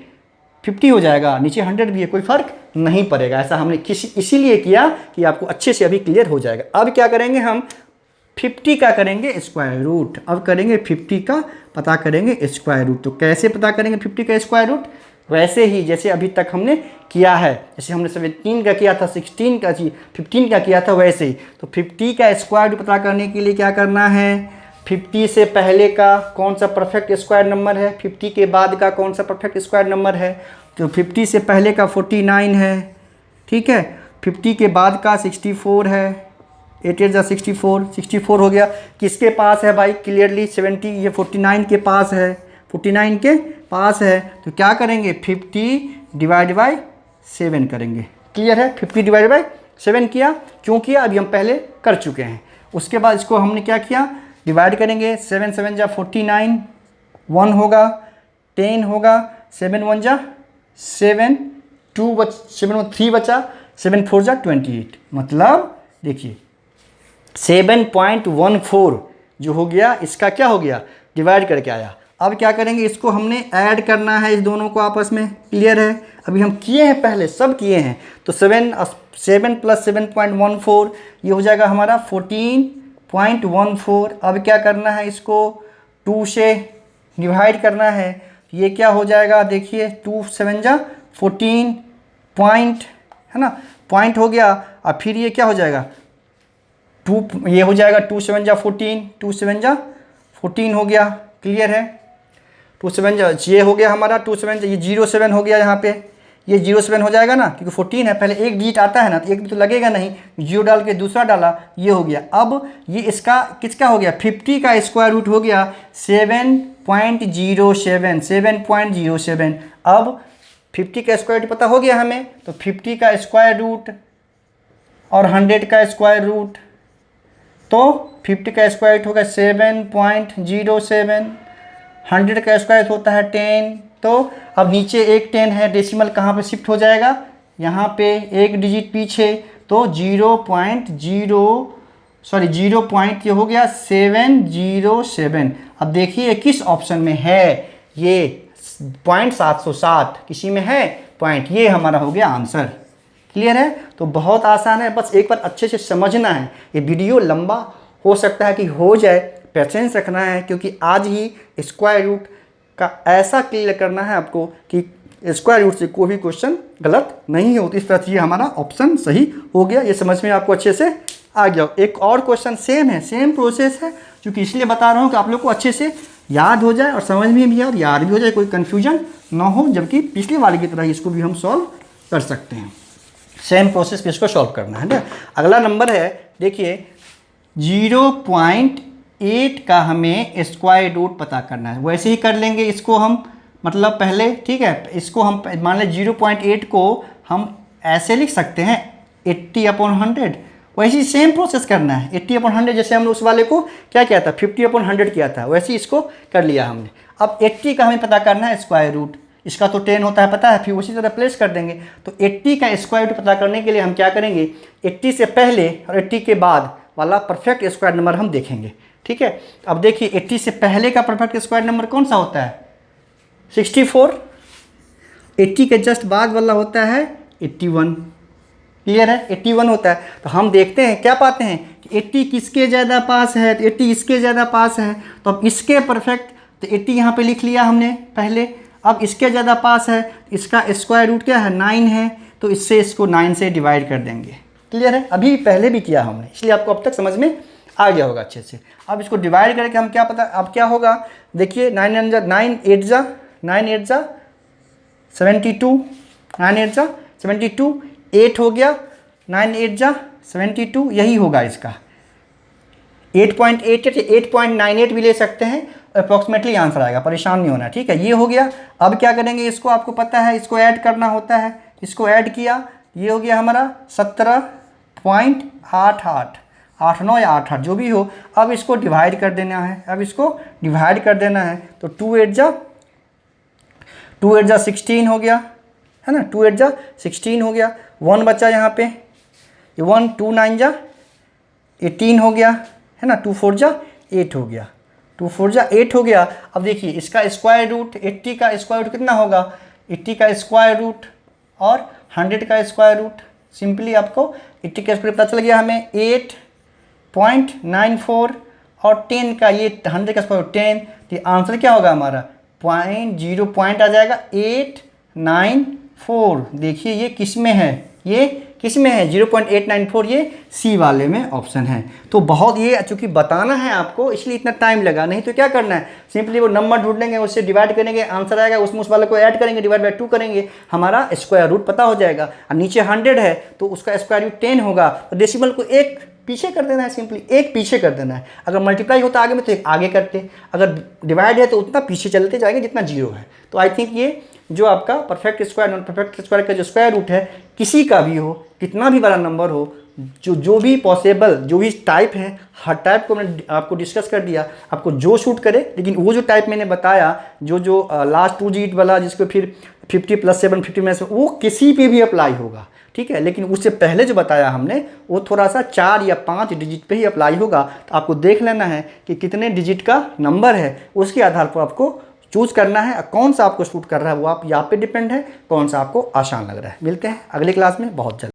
50 हो जाएगा, नीचे 100 भी है, कोई फ़र्क नहीं पड़ेगा। ऐसा हमने इसीलिए किया कि आपको अच्छे से अभी क्लियर हो जाएगा। अब क्या करेंगे, हम 50 का करेंगे स्क्वायर रूट। अब करेंगे 50 का पता करेंगे स्क्वायर रूट। तो कैसे पता करेंगे 50 का स्क्वायर रूट, वैसे ही जैसे अभी तक हमने किया है, जैसे हमने 17 का किया था, 16 का 15 का किया था, वैसे ही। तो 50 का स्क्वायर रूट पता करने के लिए क्या करना है, 50 से पहले का कौन सा परफेक्ट स्क्वायर नंबर है, 50 के बाद का कौन सा परफेक्ट स्क्वायर नंबर है। तो 50 से पहले का 49 है, ठीक है। 50 के बाद का 64 है, 8 8 जा 64 हो गया। किसके पास है भाई, क्लियरली 70, ये 49 के पास है, 49 के पास है। तो क्या करेंगे, 50 डिवाइड बाई 7 करेंगे। क्लियर है, 50 डिवाइड बाई 7 किया, क्यों किया, अभी हम पहले कर चुके हैं। उसके बाद इसको हमने क्या किया, डिवाइड करेंगे, 7 7 जा 49, 1 होगा, 10 होगा, 7 1 जा 7, 7 3 बचा, 7 4 जा 28। मतलब देखिए 7.14 जो हो गया, इसका क्या हो गया, डिवाइड करके आया। अब क्या करेंगे, इसको हमने ऐड करना है इस दोनों को आपस में, क्लियर है। अभी हम किए हैं, पहले सब किए हैं। तो 7 प्लस 7.14 ये हो जाएगा हमारा 14.14। अब क्या करना है, इसको 2 से डिवाइड करना है। ये क्या हो जाएगा, देखिए 2 7 जा 14 पॉइंट, है ना, पॉइंट हो गया। अब फिर ये क्या हो जाएगा, 2, ये हो जाएगा 2 7 जा 14, 2 7 जा 14 हो गया, क्लियर है। 2 7 जा ये हो गया हमारा 2 7 ये 0.7 हो गया, यहाँ पे ये 0.7 हो जाएगा ना, क्योंकि 14 है, पहले एक डिजिट आता है ना, तो एक भी तो लगेगा नहीं, 0 डाल के दूसरा डाला, ये हो गया। अब ये इसका किसका हो गया, 50 का स्क्वायर रूट हो गया 7.07, 7.07। अब 50 का स्क्वायर रूट पता हो गया हमें, तो 50 का स्क्वायर रूट और 100 का स्क्वायर रूट, तो 50 का स्क्वायर रूट होगा 7.07, 100 का स्क्वायर होता है 10। तो अब नीचे एक 10 है, डेसिमल कहाँ पे शिफ्ट हो जाएगा, यहाँ पे एक डिजिट पीछे, तो 0 ये हो गया 707। अब देखिए किस ऑप्शन में है, ये 0.707 किसी में है पॉइंट, ये हमारा हो गया आंसर, क्लियर है। तो बहुत आसान है, बस एक बार अच्छे से समझना है। ये वीडियो लंबा हो सकता है कि हो जाए, पेशेंस रखना है, क्योंकि आज ही स्क्वायर रूट का ऐसा क्लियर करना है आपको कि स्क्वायर रूट से कोई भी क्वेश्चन गलत नहीं हो। तो इस तरह से ये हमारा ऑप्शन सही हो गया। ये समझ में आपको अच्छे से आ गया। एक और क्वेश्चन सेम है, सेम प्रोसेस है, क्योंकि इसलिए बता रहा हूँ कि आप लोग को अच्छे से याद हो जाए और समझ में भी आए और याद भी हो जाए, कोई कन्फ्यूजन ना हो। जबकि पिछले वाले की तरह इसको भी हम सॉल्व कर सकते हैं। सेम प्रोसेस पे इसको सॉल्व करना है ना। अगला नंबर है, देखिए 0.8 का हमें स्क्वायर रूट पता करना है। वैसे ही कर लेंगे इसको हम, मतलब पहले, ठीक है, इसको हम मान लें 0.8 को हम ऐसे लिख सकते हैं 80/100। वैसे ही सेम प्रोसेस करना है, 80/100, जैसे हमने उस वाले को क्या किया था 50/100 किया था, वैसे ही इसको कर लिया हमने। अब 80 का हमें पता करना है स्क्वायर रूट, इसका तो 10 होता है पता है, फिर उसी तरह प्लेस कर देंगे। तो 80 का स्क्वायर रूट पता करने के लिए हम क्या करेंगे, 80 से पहले और 80 के बाद वाला परफेक्ट स्क्वायर नंबर हम देखेंगे, ठीक है। अब देखिए 80 से पहले का परफेक्ट स्क्वायर नंबर कौन सा होता है, 64। 80 के जस्ट बाद वाला होता है 81, क्लियर है, 81 होता है। तो हम देखते हैं क्या पाते हैं कि 80 किसके ज़्यादा पास है, तो 80 इसके ज़्यादा पास है, तो अब इसके परफेक्ट, तो 80 यहाँ पे लिख लिया हमने पहले। अब इसके ज़्यादा पास है, इसका स्क्वायर रूट क्या है 9 है, तो इससे इसको 9 से डिवाइड कर देंगे, क्लियर है। अभी पहले भी किया हमने, इसलिए आपको अब तक समझ में आ गया होगा अच्छे से। अब इसको डिवाइड करके हम क्या पता, अब क्या होगा, देखिए 9 8 जा 72, 9 8 जा 72, 8 हो गया, 9 8 जा 72, यही होगा इसका 8.88, 8.98 भी ले सकते हैं, अप्रॉक्सीमेटली आंसर आएगा, परेशान नहीं होना, ठीक है। ये हो गया। अब क्या करेंगे, इसको आपको पता है, इसको ऐड करना होता है, इसको ऐड किया, ये हो गया हमारा 17.88, 89 या 88 जो भी हो। अब इसको डिवाइड कर देना है, अब इसको डिवाइड कर देना है, तो 2 8 जा 16 हो गया, है ना, 2 8 जा 16 हो गया, 1 बचा यहाँ पे, ये 1, 2 9 जा 18 हो गया, है ना, 2 4 जा 8 हो गया, 2 4 जा 8 हो गया। अब देखिए इसका स्क्वायर रूट, 80 का स्क्वायर रूट कितना होगा, 80 का स्क्वायर रूट और 100 का स्क्वायर रूट, सिंपली आपको 80 का स्क्वायर पता चल गया हमें 8.94, और 10 का, ये 100 का स्क्वायर रूट 10, तो आंसर क्या होगा हमारा 0 पॉइंट आ जाएगा 894। देखिए ये किस में है, ये किस में है 0.894, ये सी वाले में ऑप्शन है। तो बहुत, ये चूँकि बताना है आपको इसलिए इतना टाइम लगा, नहीं तो क्या करना है, सिंपली वो नंबर ढूंढ लेंगे, उससे डिवाइड करेंगे, आंसर आएगा, उसमें उस वाले को ऐड करेंगे, डिवाइड बाय 2 करेंगे, हमारा स्क्वायर रूट पता हो जाएगा। और नीचे 100 है तो उसका स्क्वायर रूट 10 होगा, तो डेसिमल को एक पीछे कर देना है, सिंपली एक पीछे कर देना है। अगर मल्टीप्लाई होता आगे में तो एक आगे करते, अगर डिवाइड है तो उतना पीछे चलते जाएंगे जितना 0 है। तो आई थिंक ये जो आपका perfect square non perfect square का जो स्क्वायर रूट है, किसी का भी हो, कितना भी बड़ा नंबर हो, जो भी पॉसिबल, जो भी टाइप है, हर टाइप को मैंने आपको डिस्कस कर दिया, आपको जो शूट करे। लेकिन वो जो टाइप मैंने बताया, जो लास्ट 2 डिजिट वाला, जिसको फिर 50 + 7 50 में से, वो किसी पे भी अप्लाई होगा, ठीक है। लेकिन उससे पहले जो बताया हमने वो थोड़ा सा 4 या 5 डिजिट पे ही अप्लाई होगा। तो आपको देख लेना है कि कितने डिजिट का नंबर है, उसके आधार पर आपको चूज करना है। कौन सा आपको सूट कर रहा है वो आप यहाँ पे डिपेंड है, कौन सा आपको आसान लग रहा है। मिलते हैं अगली क्लास में बहुत जल्द।